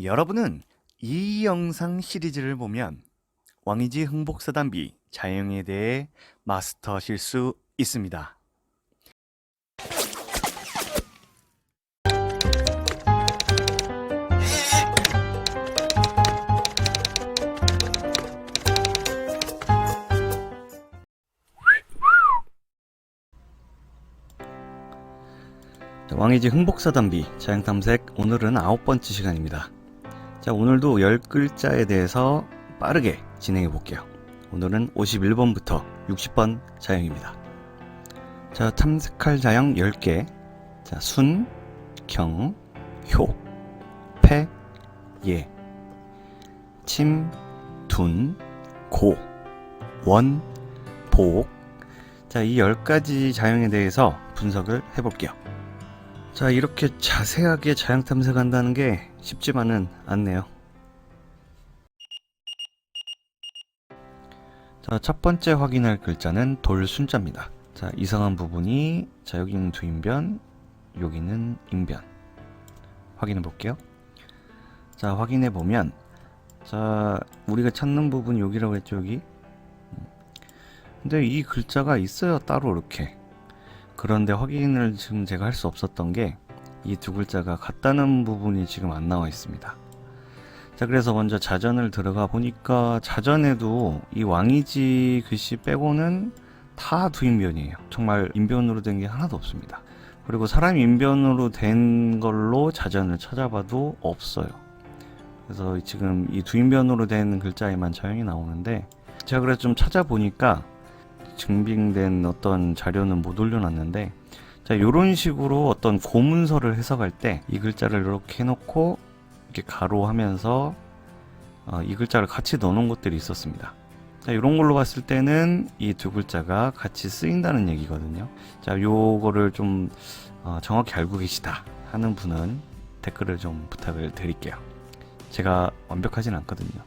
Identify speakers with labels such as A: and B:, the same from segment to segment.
A: 여러분은 이 영상 시리즈를 보면 왕이지 흥복사단비 자영에 대해 마스터하실 수 있습니다. 왕이지 흥복사단비 자영탐색, 오늘은 9번째 시간입니다. 자, 오늘도 10글자에 대해서 빠르게 진행해 볼게요. 오늘은 51번부터 60번 자영입니다. 자, 탐색할 자영 10개. 자, 순, 경, 효, 패, 예, 침, 둔, 고, 원, 복. 자, 이 10가지 자영에 대해서 분석을 해볼게요. 자, 이렇게 자세하게 자영 탐색한다는 게 쉽지만은 않네요. 자, 첫 번째 확인할 글자는 돌순자입니다. 자, 이상한 부분이, 자, 여기는 두인변, 여기는 인변. 확인해 볼게요. 자, 확인해 보면, 자, 우리가 찾는 부분이 여기라고 했죠, 여기. 근데 이 글자가 있어요, 따로 이렇게. 그런데 확인을 지금 제가 할 수 없었던 게, 이 두 글자가 같다는 부분이 지금 안 나와 있습니다. 자, 그래서 먼저 자전을 들어가 보니까 자전에도 이 왕이지 글씨 빼고는 다 두인변이에요. 정말 인변으로 된 게 하나도 없습니다. 그리고 사람 인변으로 된 걸로 자전을 찾아봐도 없어요. 그래서 지금 이 두인변으로 된 글자에만 자영이 나오는데, 제가 그래서 좀 찾아보니까 증빙된 어떤 자료는 못 올려놨는데, 자, 요런 식으로 어떤 고문서를 해석할 때 이 글자를 이렇게 해놓고 이렇게 가로하면서 이 글자를 같이 넣어놓은 것들이 있었습니다. 자, 이런 걸로 봤을 때는 이 두 글자가 같이 쓰인다는 얘기거든요. 자, 요거를 좀 정확히 알고 계시다 하는 분은 댓글을 좀 부탁을 드릴게요. 제가 완벽하진 않거든요.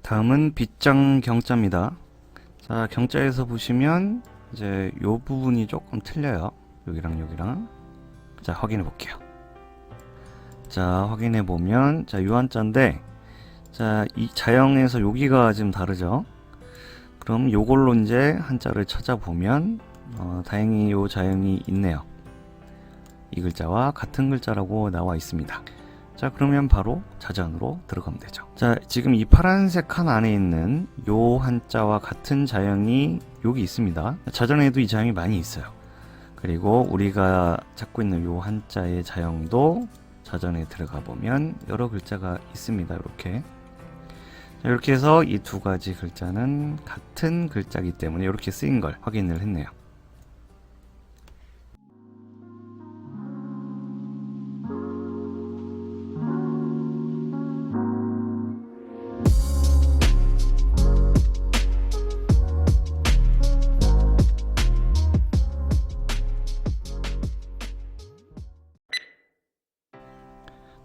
A: 다음은 빗장 경자입니다. 자, 경자에서 보시면 이제 요 부분이 조금 틀려요. 여기랑 여기랑. 자, 확인해 볼게요. 자, 확인해 보면, 자, 요 한자인데, 자, 이 자영에서 여기가 지금 다르죠. 그럼 요걸로 이제 한자를 찾아보면 다행히 요 자영이 있네요. 이 글자와 같은 글자라고 나와 있습니다. 자, 그러면 바로 자전으로 들어가면 되죠. 자, 지금 이 파란색 칸 안에 있는 요 한자와 같은 자영이 여기 있습니다. 자전에도 이 자영이 많이 있어요. 그리고 우리가 찾고 있는 요 한자의 자영도 자전에 들어가 보면 여러 글자가 있습니다. 이렇게. 자, 이렇게 해서 이 두 가지 글자는 같은 글자이기 때문에 이렇게 쓰인 걸 확인을 했네요.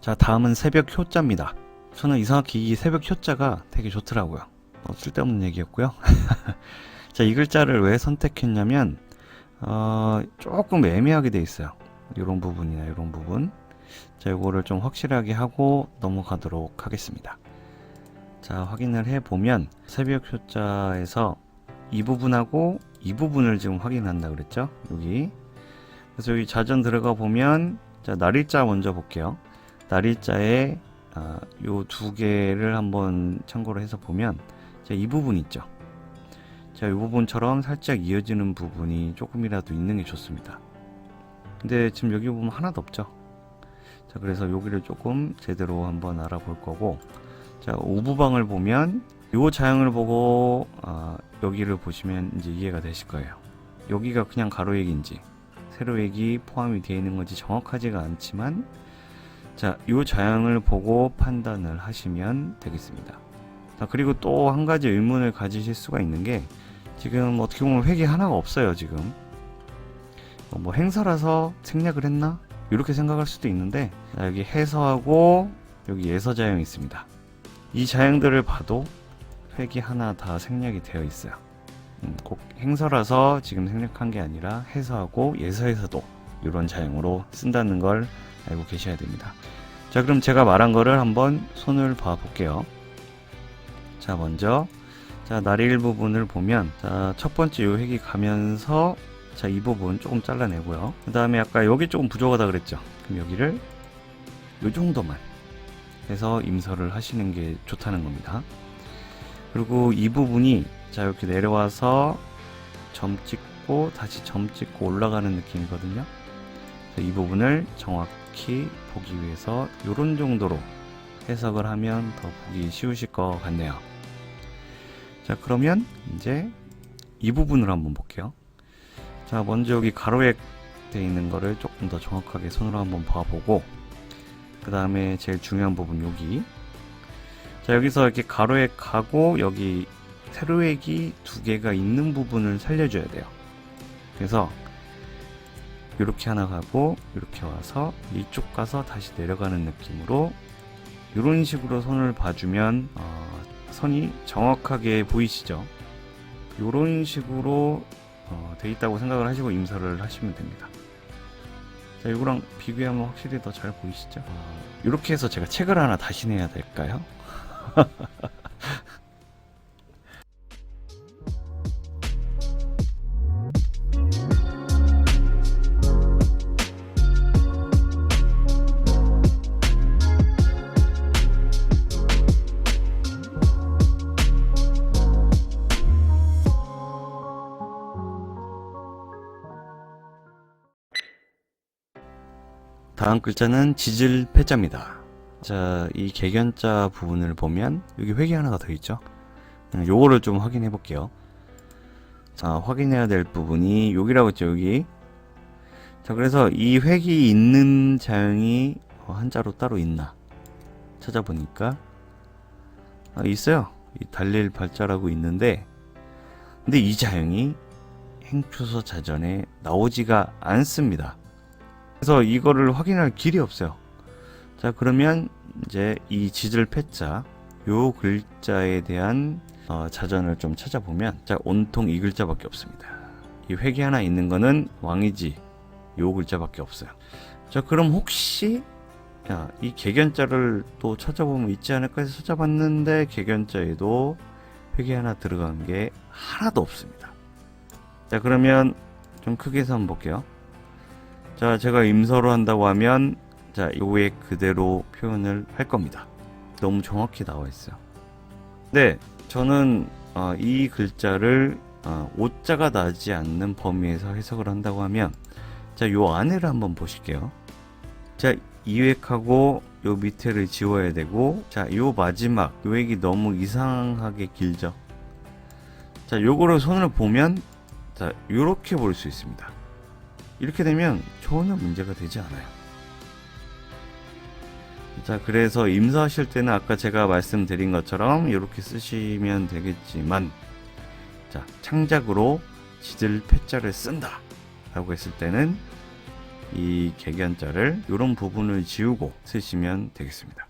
A: 자, 다음은 새벽 효자입니다. 저는 이상하게 이 새벽 효자가 되게 좋더라고요. 쓸데없는 얘기였고요. 자, 이 글자를 왜 선택했냐면 조금 애매하게 돼 있어요. 이런 부분이나 이런 부분. 자, 이거를 좀 확실하게 하고 넘어가도록 하겠습니다. 자, 확인을 해보면 새벽 효자에서 이 부분하고 이 부분을 지금 확인한다 그랬죠, 여기. 그래서 여기 자전 들어가 보면, 자, 날일자 먼저 볼게요. 날일자에 요 두 개를 한번 참고로 해서 보면, 자, 이 부분 있죠. 자, 이 부분처럼 살짝 이어지는 부분이 조금이라도 있는 게 좋습니다. 근데 지금 여기 보면 하나도 없죠. 자, 그래서 여기를 조금 제대로 한번 알아볼 거고, 자, 오부방을 보면 요 자형을 보고 여기를 보시면 이제 이해가 되실 거예요. 여기가 그냥 가로액인지 세로액이 포함이 되어 있는 건지 정확하지가 않지만, 자, 요 자형을 보고 판단을 하시면 되겠습니다. 그리고 또 한 가지 의문을 가지실 수가 있는 게, 지금 어떻게 보면 획이 하나가 없어요. 지금 뭐 행사라서 생략을 했나? 이렇게 생각할 수도 있는데, 여기 해서하고 여기 예서 자형이 있습니다. 이 자형들을 봐도 획이 하나 다 생략이 되어 있어요. 꼭 행서라서 지금 생략한 게 아니라 해서하고 예서에서도 이런 자형으로 쓴다는 걸 알고 계셔야 됩니다. 자, 그럼 제가 말한 거를 한번 손을 봐 볼게요. 자, 먼저 날일 부분을 보면, 첫 번째 요 획이 가면서 이 부분 조금 잘라내고요. 그 다음에 아까 여기 조금 부족하다 그랬죠. 그럼 여기를 요 정도만 해서 임서를 하시는 게 좋다는 겁니다. 그리고 이 부분이 이렇게 내려와서 점 찍고 다시 점 찍고 올라가는 느낌이거든요. 이 부분을 정확히 보기 위해서 이런 정도로 해석을 하면 더 보기 쉬우실 것 같네요. 자, 그러면 이제 이 부분을 한번 볼게요. 자, 먼저 여기 가로획 되어 있는 거를 조금 더 정확하게 손으로 한번 봐보고, 그 다음에 제일 중요한 부분 여기, 자, 여기서 이렇게 가로획 가고 여기 세로획이 두 개가 있는 부분을 살려줘야 돼요. 그래서 이렇게 하나 가고 이렇게 와서 이쪽 가서 다시 내려가는 느낌으로 이런 식으로 손을 봐주면 선이 정확하게 보이시죠? 이런 식으로 돼 있다고 생각을 하시고 임서를 하시면 됩니다. 자, 이거랑 비교하면 확실히 더 잘 보이시죠? 이렇게 해서 제가 책을 하나 다시 내야 될까요? 다음 글자는 지질 패자입니다. 자, 이 개견자 부분을 보면 여기 획이 하나가 더 있죠. 요거를 좀 확인해 볼게요. 자, 확인해야 될 부분이 여기라고 했죠. 여기. 자, 그래서 이 획이 있는 자형이 한자로 따로 있나 찾아보니까 있어요. 이 달릴 발자라고 있는데, 근데 이 자형이 행초서 자전에 나오지가 않습니다. 그래서 이거를 확인할 길이 없어요. 자, 그러면 이제 이 지질 패자 요 글자에 대한 자전을 좀 찾아보면, 자, 온통 이 글자밖에 없습니다. 이 획이 하나 있는 거는 왕이지 요 글자밖에 없어요. 자, 그럼 혹시 이 개견자를 또 찾아보면 있지 않을까 해서 찾아봤는데, 개견자에도 획이 하나 들어간 게 하나도 없습니다. 자, 그러면 좀 크게 해서 한번 볼게요. 자, 제가 임서로 한다고 하면 요에 그대로 표현을 할 겁니다. 너무 정확히 나와 있어요. 근데 저는 이 글자를 오자가 나지 않는 범위에서 해석을 한다고 하면, 자, 요 안에를 한번 보실게요. 자, 이 획하고 요 밑에를 지워야 되고, 자, 요 마지막 요 획이 너무 이상하게 길죠. 자, 요거를 손을 보면 자, 요렇게 볼 수 있습니다. 이렇게 되면 전혀 문제가 되지 않아요. 자, 그래서 임서하실 때는 아까 제가 말씀드린 것처럼 이렇게 쓰시면 되겠지만, 자, 창작으로 지질 패자를 쓴다 라고 했을 때는 이 개견자를 이런 부분을 지우고 쓰시면 되겠습니다.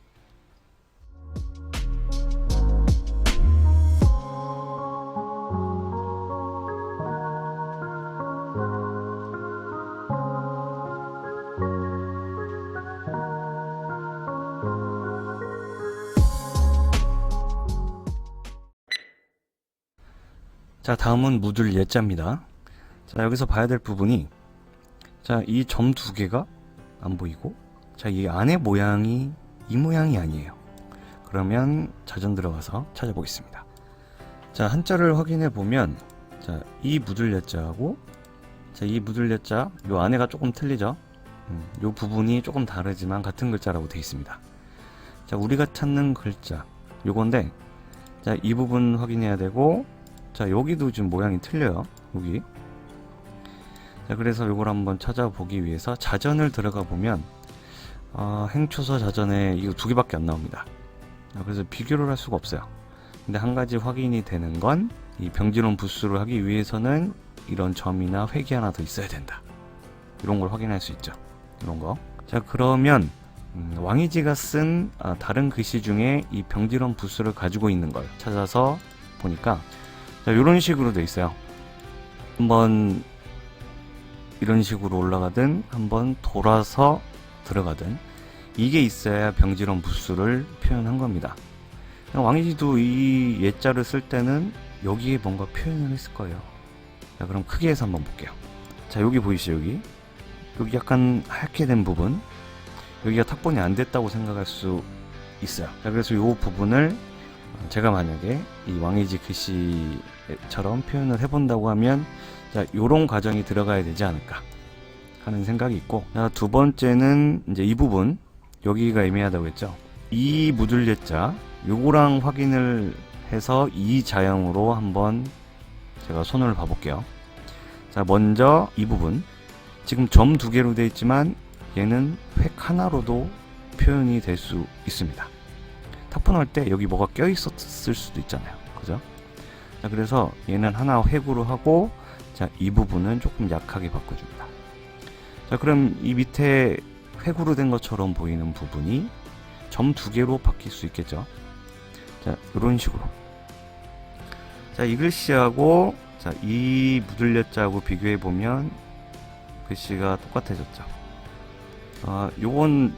A: 자, 다음은 묻을 예자입니다. 자, 여기서 봐야 될 부분이, 자, 이 점 두 개가 안 보이고, 자, 이 안에 모양이 이 모양이 아니에요. 그러면 자전 들어가서 찾아보겠습니다. 자, 한자를 확인해 보면, 자, 이 묻을 예자하고, 자, 이 묻을 예자 요 안에가 조금 틀리죠. 요 부분이 조금 다르지만 같은 글자라고 되어 있습니다. 자, 우리가 찾는 글자 요건데, 자, 이 부분 확인해야 되고, 자, 여기도 지금 모양이 틀려요. 여기. 자, 그래서 이걸 한번 찾아보기 위해서 자전을 들어가 보면 행초서 자전에 이거 두 개밖에 안 나옵니다. 그래서 비교를 할 수가 없어요. 근데 한 가지 확인이 되는 건 이 병지론 부수를 하기 위해서는 이런 점이나 획이 하나 더 있어야 된다. 이런 걸 확인할 수 있죠. 이런 거. 자, 그러면 왕이지가 쓴 다른 글씨 중에 이 병지론 부수를 가지고 있는 걸 찾아서 보니까 자, 이런 식으로 돼 있어요. 한번 이런 식으로 올라가든 한번 돌아서 들어가든 이게 있어야 병지론 부수를 표현한 겁니다. 왕이지도 이 예자를 쓸 때는 여기에 뭔가 표현을 했을 거예요. 자, 그럼 크게 해서 한번 볼게요. 자, 여기 보이시죠? 여기 약간 하얗게 된 부분, 여기가 탁본이 안 됐다고 생각할 수 있어요. 자, 그래서 이 부분을 제가 만약에 이 왕이지 글씨처럼 표현을 해본다고 하면 자, 요런 과정이 들어가야 되지 않을까 하는 생각이 있고, 자, 두 번째는 이제 이 부분, 여기가 애매하다고 했죠. 이 무들예자 요거랑 확인을 해서 이 자형으로 한번 제가 손을 봐볼게요. 자, 먼저 이 부분, 지금 점 두 개로 되어 있지만 얘는 획 하나로도 표현이 될 수 있습니다. 타폰할 때 여기 뭐가 껴 있었을 수도 있잖아요. 그죠? 자, 그래서 얘는 하나 획으로 하고, 자, 이 부분은 조금 약하게 바꿔줍니다. 자, 그럼 이 밑에 획으로 된 것처럼 보이는 부분이 점 두 개로 바뀔 수 있겠죠. 자, 이런 식으로. 자, 이 글씨하고 자, 이 무들예자하고 비교해 보면 글씨가 똑같아졌죠. 요건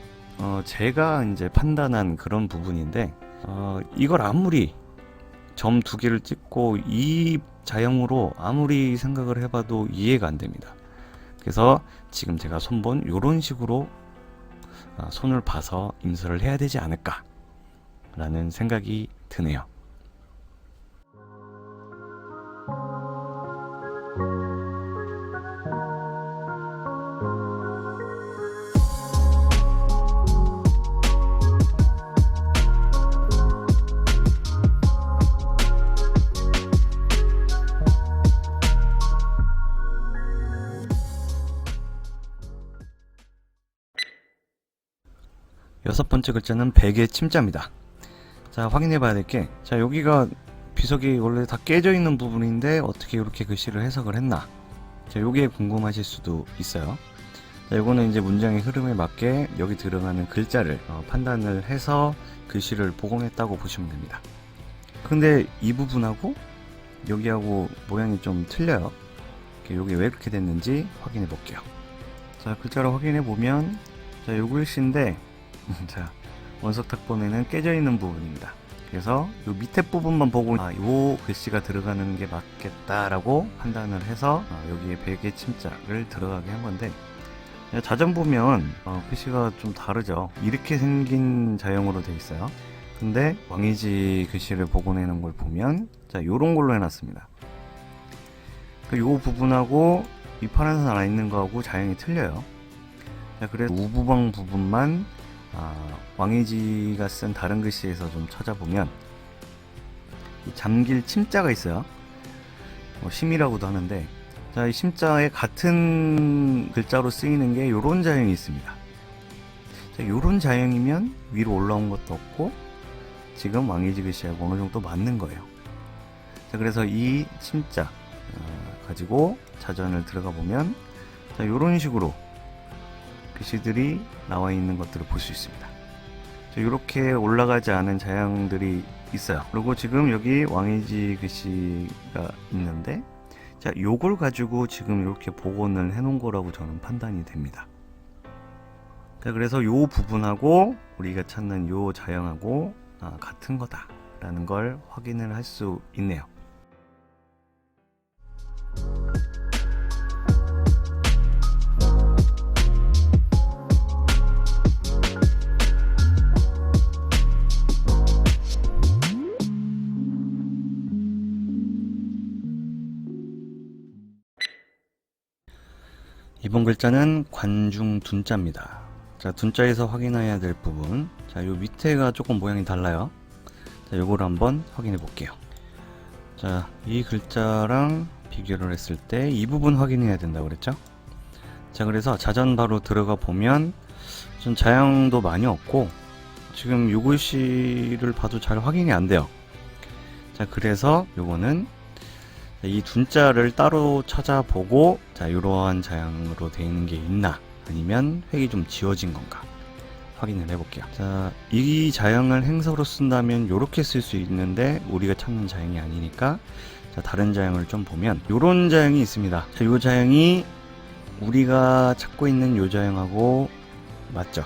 A: 제가 이제 판단한 그런 부분인데, 이걸 아무리 점 두 개를 찍고 이 자형으로 아무리 생각을 해봐도 이해가 안 됩니다. 그래서 지금 제가 손본 요런 식으로 손을 봐서 인쇄를 해야 되지 않을까 라는 생각이 드네요. 여섯 번째 글자는 백의 침자입니다. 자, 확인해 봐야 될 게, 자, 여기가 비석이 원래 다 깨져 있는 부분인데 어떻게 이렇게 글씨를 해석을 했나? 자, 요게 궁금하실 수도 있어요. 자, 요거는 이제 문장의 흐름에 맞게 여기 들어가는 글자를 판단을 해서 글씨를 복원했다고 보시면 됩니다. 근데 이 부분하고 여기하고 모양이 좀 틀려요. 요게 왜 그렇게 됐는지 확인해 볼게요. 자, 글자를 확인해 보면, 자, 요 글씨인데 자, 원석 탁본에는 깨져 있는 부분입니다. 그래서 요 밑에 부분만 보고 요 글씨가 들어가는 게 맞겠다라고 판단을 해서 여기에 백의 침자를 들어가게 한 건데, 자전 보면 글씨가 좀 다르죠. 이렇게 생긴 자형으로 되어 있어요. 근데 왕이지 글씨를 복원해 놓은 걸 보면 자, 요런 걸로 해놨습니다. 요 부분하고 이 파란색 안에 있는 거하고 자형이 틀려요. 자, 그래서 우부방 부분만 왕이지가 쓴 다른 글씨에서 좀 찾아보면 이 잠길 침자가 있어요. 심이라고도 하는데, 자, 이 심자에 같은 글자로 쓰이는 게 요런 자형이 있습니다. 자, 요런 자형이면 위로 올라온 것도 없고 지금 왕이지 글씨하고 어느 정도 맞는 거예요. 자, 그래서 이 침자 가지고 자전을 들어가 보면 자, 요런 식으로 글씨들이 나와 있는 것들을 볼 수 있습니다. 이렇게 올라가지 않은 자형들이 있어요. 그리고 지금 여기 왕이지 글씨가 있는데, 자, 요걸 가지고 지금 이렇게 복원을 해 놓은 거라고 저는 판단이 됩니다. 자, 그래서 요 부분하고 우리가 찾는 요 자형하고 같은 거다 라는 걸 확인을 할 수 있네요. 이번 글자는 관중 둔자입니다. 자, 둔자에서 확인해야 될 부분, 자, 요 밑에가 조금 모양이 달라요. 자, 요거를 한번 확인해 볼게요. 자, 이 글자랑 비교를 했을 때 이 부분 확인해야 된다고 그랬죠? 자, 그래서 자전 바로 들어가 보면 좀 자형도 많이 없고 지금 요 글씨를 봐도 잘 확인이 안 돼요. 자, 그래서 요거는 이 둔자를 따로 찾아보고, 자, 이러한 자양으로 되어 있는 게 있나, 아니면 획이 좀 지워진 건가 확인을 해볼게요. 자, 이 자양을 행서로 쓴다면 이렇게 쓸 수 있는데 우리가 찾는 자양이 아니니까, 자, 다른 자양을 좀 보면 요런 자양이 있습니다. 자, 요 자양이 우리가 찾고 있는 요 자양하고 맞죠?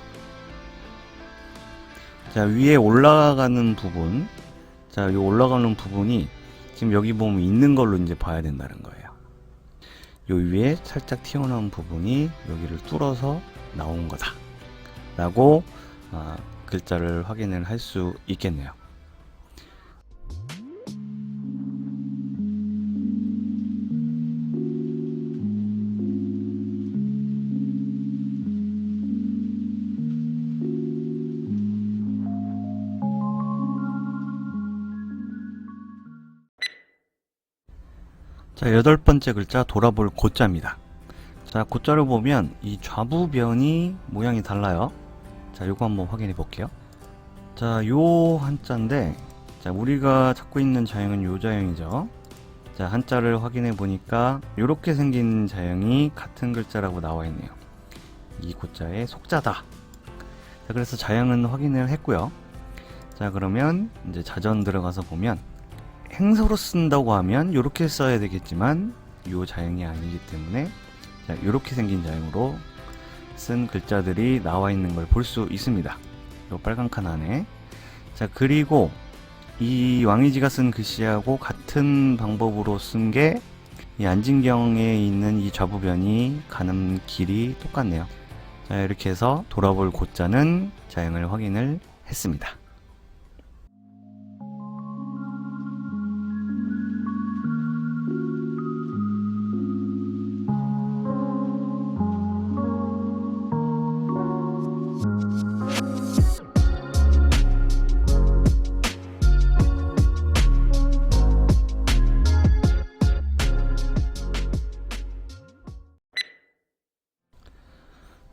A: 자, 위에 올라가는 부분, 자, 요 올라가는 부분이 지금 여기 보면 있는 걸로 이제 봐야 된다는 거예요. 요 위에 살짝 튀어나온 부분이 여기를 뚫어서 나온 거다 라고 글자를 확인을 할 수 있겠네요. 자, 8번째 글자 돌아볼 고자입니다. 자, 고자를 보면 이 좌부변이 모양이 달라요. 자, 요거 한번 확인해 볼게요. 자, 요 한자인데, 자, 우리가 찾고 있는 자형은 요 자형이죠. 자, 한자를 확인해 보니까 요렇게 생긴 자형이 같은 글자라고 나와 있네요. 이 고자의 속자다. 자, 그래서 자형은 확인을 했고요. 자, 그러면 이제 자전 들어가서 보면 행서로 쓴다고 하면 이렇게 써야 되겠지만 이 자형이 아니기 때문에, 자, 이렇게 생긴 자형으로 쓴 글자들이 나와 있는 걸 볼 수 있습니다. 이 빨간 칸 안에. 자, 그리고 이 왕이지가 쓴 글씨하고 같은 방법으로 쓴 게 이 안진경에 있는 이 좌부변이 가는 길이 똑같네요. 자, 이렇게 해서 돌아볼 고자는 자형을 확인을 했습니다.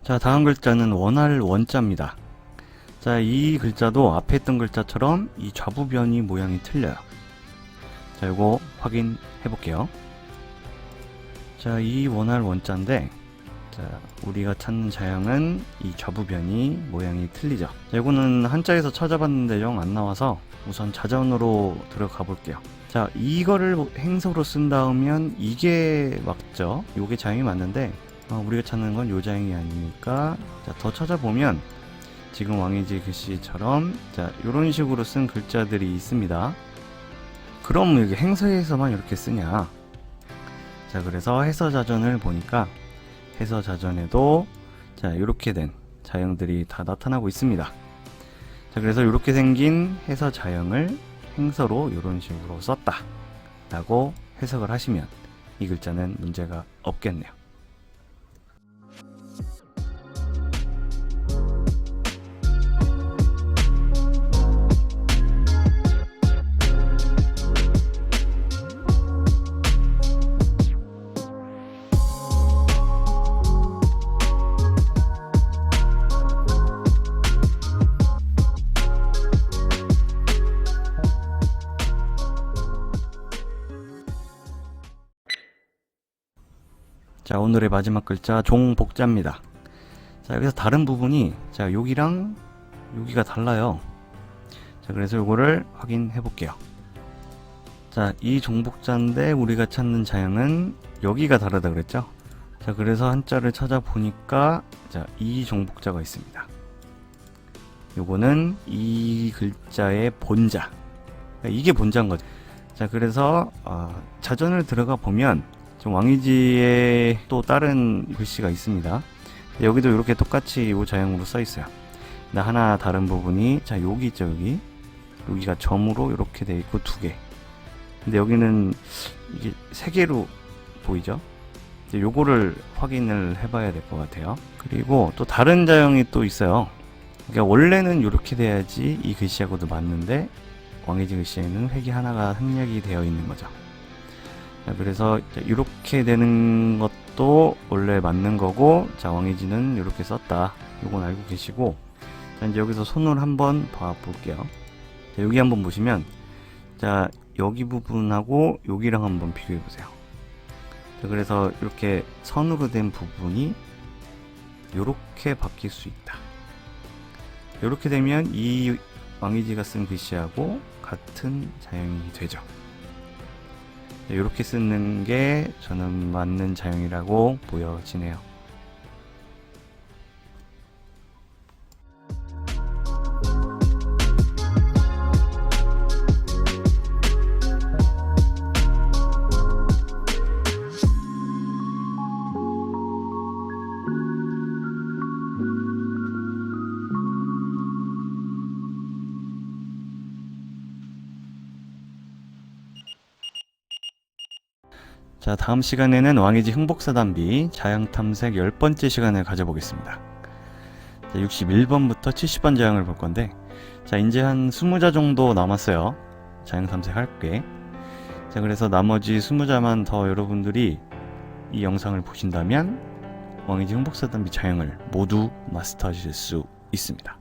A: 자, 다음 글자는 원할 원자입니다. 자, 이 글자도 앞에 있던 글자처럼 이 좌부변이 모양이 틀려요. 자, 이거 확인해 볼게요. 자, 이 원할 원자인데, 자, 우리가 찾는 자형은 이 좌부변이 모양이 틀리죠. 자, 이거는 한자에서 찾아봤는데 영 안 나와서 우선 자전으로 들어가 볼게요. 자, 이거를 행서로 쓴다면 이게 맞죠? 요게 자형이 맞는데, 우리가 찾는 건 요 자형이 아니니까, 자, 더 찾아보면 지금 왕이지 글씨처럼, 자, 요런 식으로 쓴 글자들이 있습니다. 그럼 여기 행서에서만 이렇게 쓰냐? 자, 그래서 해서자전을 보니까 해서자전에도, 자, 요렇게 된 자형들이 다 나타나고 있습니다. 자, 그래서 요렇게 생긴 해서자형을 행서로 요런 식으로 썼다 라고 해석을 하시면 이 글자는 문제가 없겠네요. 자, 오늘의 마지막 글자 종복자입니다. 자, 여기서 다른 부분이, 자, 여기랑 여기가 달라요. 자, 그래서 요거를 확인해 볼게요. 자, 이 종복자인데 우리가 찾는 자형은 여기가 다르다 그랬죠? 자, 그래서 한자를 찾아보니까, 자, 이 종복자가 있습니다. 요거는 이 글자의 본자. 이게 본자인 거죠. 자, 그래서 자전을 들어가 보면 왕이지에 또 다른 글씨가 있습니다. 여기도 이렇게 똑같이 이 자형으로 써 있어요. 근데 하나 다른 부분이, 자, 여기 있죠, 여기가 점으로 이렇게 돼 있고 2개. 근데 여기는 이게 3개로 보이죠? 요거를 확인을 해봐야 될 것 같아요. 그리고 또 다른 자형이 또 있어요. 그러니까 원래는 이렇게 돼야지 이 글씨하고도 맞는데 왕이지 글씨에는 획이 하나가 생략이 되어 있는 거죠. 자, 그래서 이렇게 되는 것도 원래 맞는 거고, 자, 왕이지는 이렇게 썼다. 요건 알고 계시고, 자, 이제 여기서 손을 한번 봐 볼게요. 자, 여기 한번 보시면, 자, 여기 부분하고 여기랑 한번 비교해 보세요. 자, 그래서 이렇게 선으로 된 부분이 이렇게 바뀔 수 있다. 이렇게 되면 이 왕이지가 쓴 글씨하고 같은 자형이 되죠. 이렇게 쓰는 게 저는 맞는 자형이라고 보여지네요. 자, 다음 시간에는 왕이지 흥복사단비 자형 탐색 10번째 시간을 가져보겠습니다. 자, 61번부터 70번 자형을 볼 건데, 자, 이제 한 20자 정도 남았어요. 자형 탐색할 게. 자, 그래서 나머지 20자만 더 여러분들이 이 영상을 보신다면 왕이지 흥복사단비 자형을 모두 마스터하실 수 있습니다.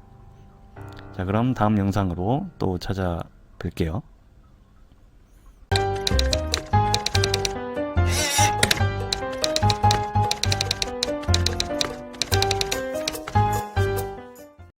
A: 자, 그럼 다음 영상으로 또 찾아뵐게요.